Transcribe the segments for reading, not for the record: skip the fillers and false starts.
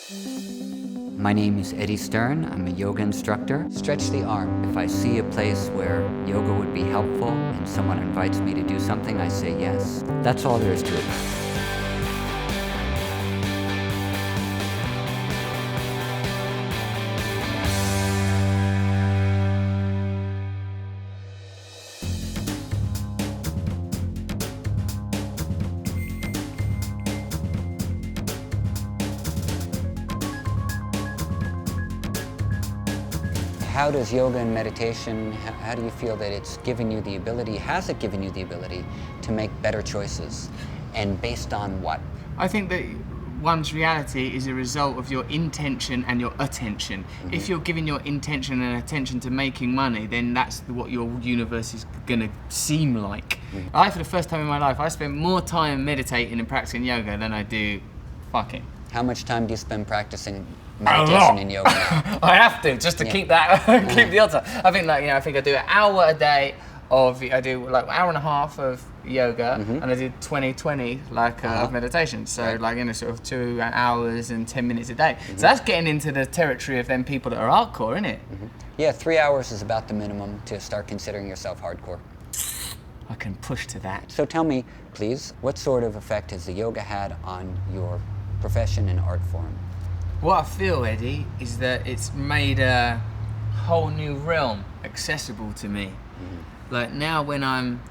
My name is Eddie Stern. I'm a yoga instructor. Stretch the arm. If I see a place where yoga would be helpful and someone invites me to do something, I say yes. That's all there is to it. How does yoga and meditation, how do you feel that it's given you the ability, has it given you the ability to make better choices? And based on what? I think that one's reality is a result of your intention and your attention. Mm-hmm. If you're giving your intention and attention to making money, then that's what your universe is going to seem like. Mm-hmm. For the first time in my life, I spent more time meditating and practicing yoga than I do fucking. How much time do you spend practicing meditation and yoga now? I have to, just to keep that, keep the odds up. I think I do an hour a day I do like an hour and a half of yoga, and I do 20-20 of meditation. So sort of 2 hours and 10 minutes a day. So that's getting into the territory of them people that are hardcore, isn't it? Yeah, 3 hours is about the minimum to start considering yourself hardcore. I can push to that. So tell me, please, what sort of effect has the yoga had on your profession and art form? What I feel, Eddie, is that it's made a whole new realm accessible to me. Like now when I'm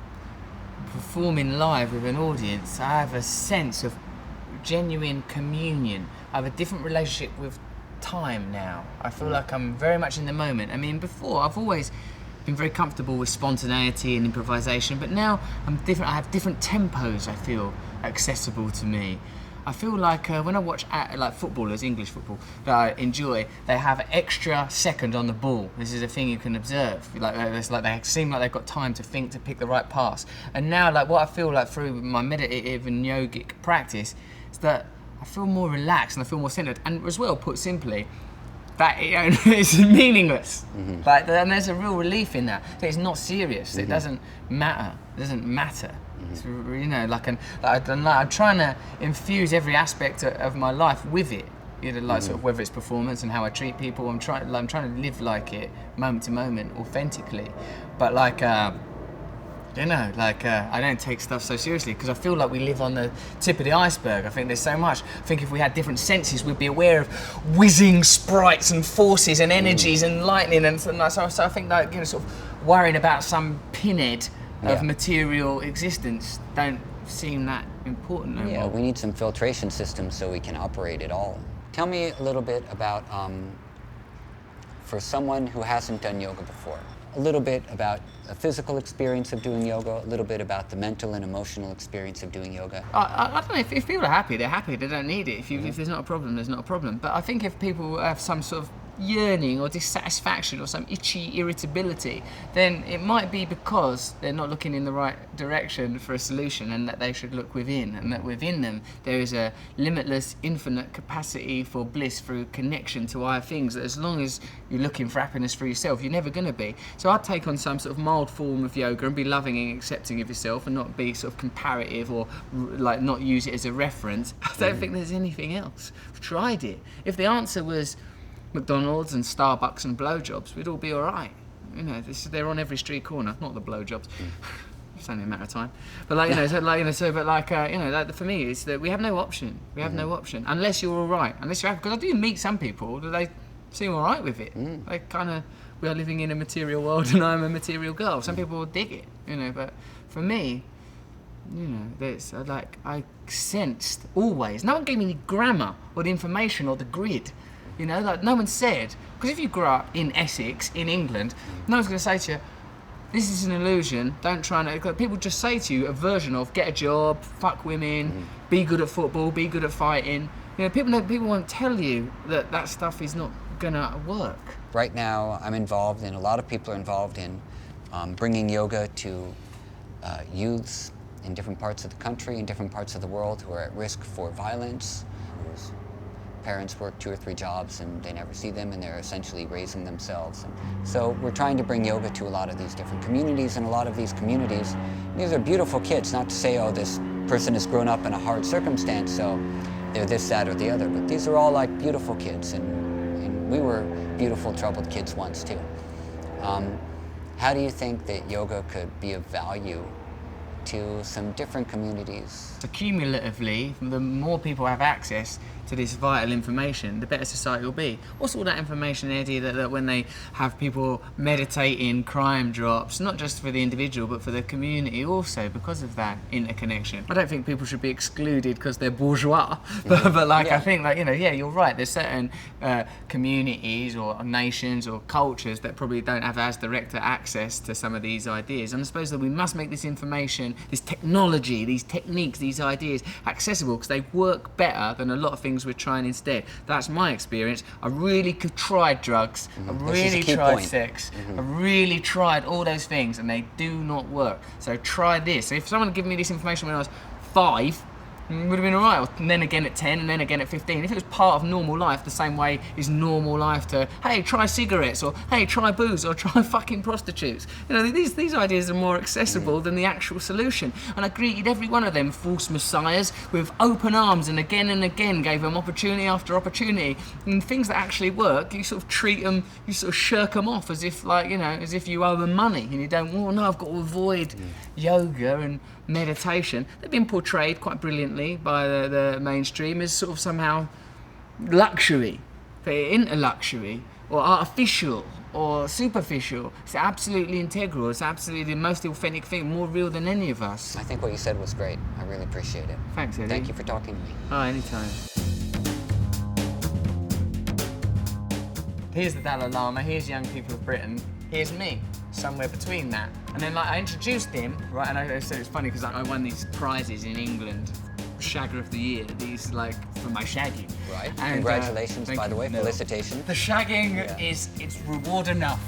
performing live with an audience, I have a sense of genuine communion. I have a different relationship with time now. I feel like I'm very much in the moment. I mean, before I've always been very comfortable with spontaneity and improvisation, but now I'm different. I have different tempos, I feel, accessible to me. I feel like when I watch footballers, English football, that I enjoy, they have an extra second on the ball. This is a thing you can observe. It's like they seem like they've got time to think, to pick the right pass. And now, what I feel like through my meditative and yogic practice is that I feel more relaxed and I feel more centered. And as well, put simply, that it's meaningless. And there's a real relief in that. It's not serious. It doesn't matter. It doesn't matter. It's, I'm trying to infuse every aspect of my life with it. Sort of whether it's performance and how I treat people. I'm trying to live like it, moment to moment, authentically. But I don't take stuff so seriously because I feel like we live on the tip of the iceberg. I think there's so much. I think if we had different senses, we'd be aware of whizzing sprites and forces and energies and lightning and so I think sort of worrying about some pinhead of material existence don't seem that important no more. Yeah, we need some filtration systems so we can operate it all. Tell me a little bit about, for someone who hasn't done yoga before, a little bit about the physical experience of doing yoga, a little bit about the mental and emotional experience of doing yoga. I don't know, if people are happy, they're happy, they don't need it. If there's not a problem, there's not a problem. But I think if people have some sort of yearning or dissatisfaction or some itchy irritability, then it might be because they're not looking in the right direction for a solution, and that they should look within, and that within them there is a limitless, infinite capacity for bliss through connection to higher things, that as long as you're looking for happiness for yourself, you're never going to be. So I'd take on some sort of mild form of yoga and be loving and accepting of yourself and not be sort of comparative or not use it as a reference. I don't think there's anything else. I've tried it. If the answer was McDonald's and Starbucks and blowjobs, we'd all be all right. They're on every street corner. Not the blowjobs. It's only a matter of time. But for me, it's that we have no option. We have no option unless you're all right. Unless you're happy. Because I do meet some people that they seem all right with it. We are living in a material world, and I'm a material girl. Some people will dig it, But for me, I sensed always. No one gave me the grammar or the information or the grid. No one said, because if you grew up in Essex, in England, no one's going to say to you, this is an illusion, don't try and... People just say to you a version of, get a job, fuck women, be good at football, be good at fighting. People won't tell you that stuff is not going to work. Right now, I'm involved, and a lot of people are involved in bringing yoga to youths in different parts of the country, in different parts of the world, who are at risk for violence, whose parents work 2 or 3 jobs and they never see them, and they're essentially raising themselves. And so we're trying to bring yoga to a lot of these different communities, and a lot of these communities, these are beautiful kids, not to say, oh, this person has grown up in a hard circumstance, so they're this, that, or the other, but these are all like beautiful kids, and we were beautiful, troubled kids once too. How do you think that yoga could be of value to some different communities? So cumulatively, the more people have access to this vital information, the better society will be. What's all that information, Eddie, that when they have people meditating, crime drops, not just for the individual, but for the community also, because of that interconnection. I don't think people should be excluded because they're bourgeois, but like, Yeah. I think, like, you know, yeah, you're right, there's certain communities or nations or cultures that probably don't have as direct access to some of these ideas, and I suppose that we must make this information, this technology, these techniques, these ideas accessible, because they work better than a lot of things we're trying instead. That's my experience. I really tried drugs, I really tried sex, I really tried all those things, and they do not work. So try this. So if someone had given me this information when I was 5, it would have been alright, and then again at 10, and then again at 15. If it was part of normal life, the same way is normal life to, hey, try cigarettes, or hey, try booze, or try fucking prostitutes. You know, these ideas are more accessible than the actual solution. And I greeted every one of them false messiahs with open arms, and again gave them opportunity after opportunity. And things that actually work, you sort of treat them, you sort of shirk them off as if, like, you know, as if you owe them money, and you don't, well, no, I've got to avoid yoga and meditation. They've been portrayed quite brilliantly by the mainstream as sort of somehow luxury, but into luxury, or artificial, or superficial. It's absolutely integral. It's absolutely the most authentic thing, more real than any of us. I think what you said was great. I really appreciate it. Thanks, Eddie. Thank you for talking to me. Oh, anytime. Here's the Dalai Lama, here's young people of Britain, here's me, somewhere between that. And then, like, I introduced him, right, and I said it's funny because I won these prizes in England, Shagger of the Year, these, like, for my shagging. Right. And, Congratulations, thank by the you. way, No. felicitations. The shagging Yeah. it's reward enough.